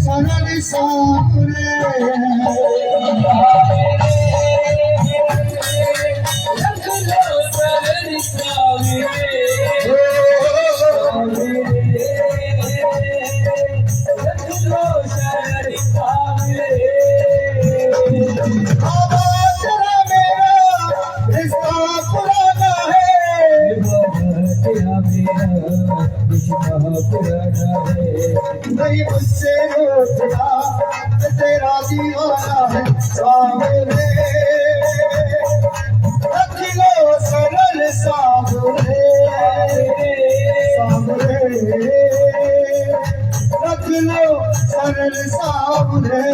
सरल सामने रख लो सरल सामने रख लो सरल सामने बाबा तेरा मेरा रिश्ता पुराना है तेरा मेरा रिश्ता पुराना है नहीं मुझसे रोकना तेरा दीवाना है सामने रख लो सरल सामने सामने रख लो सरल सामने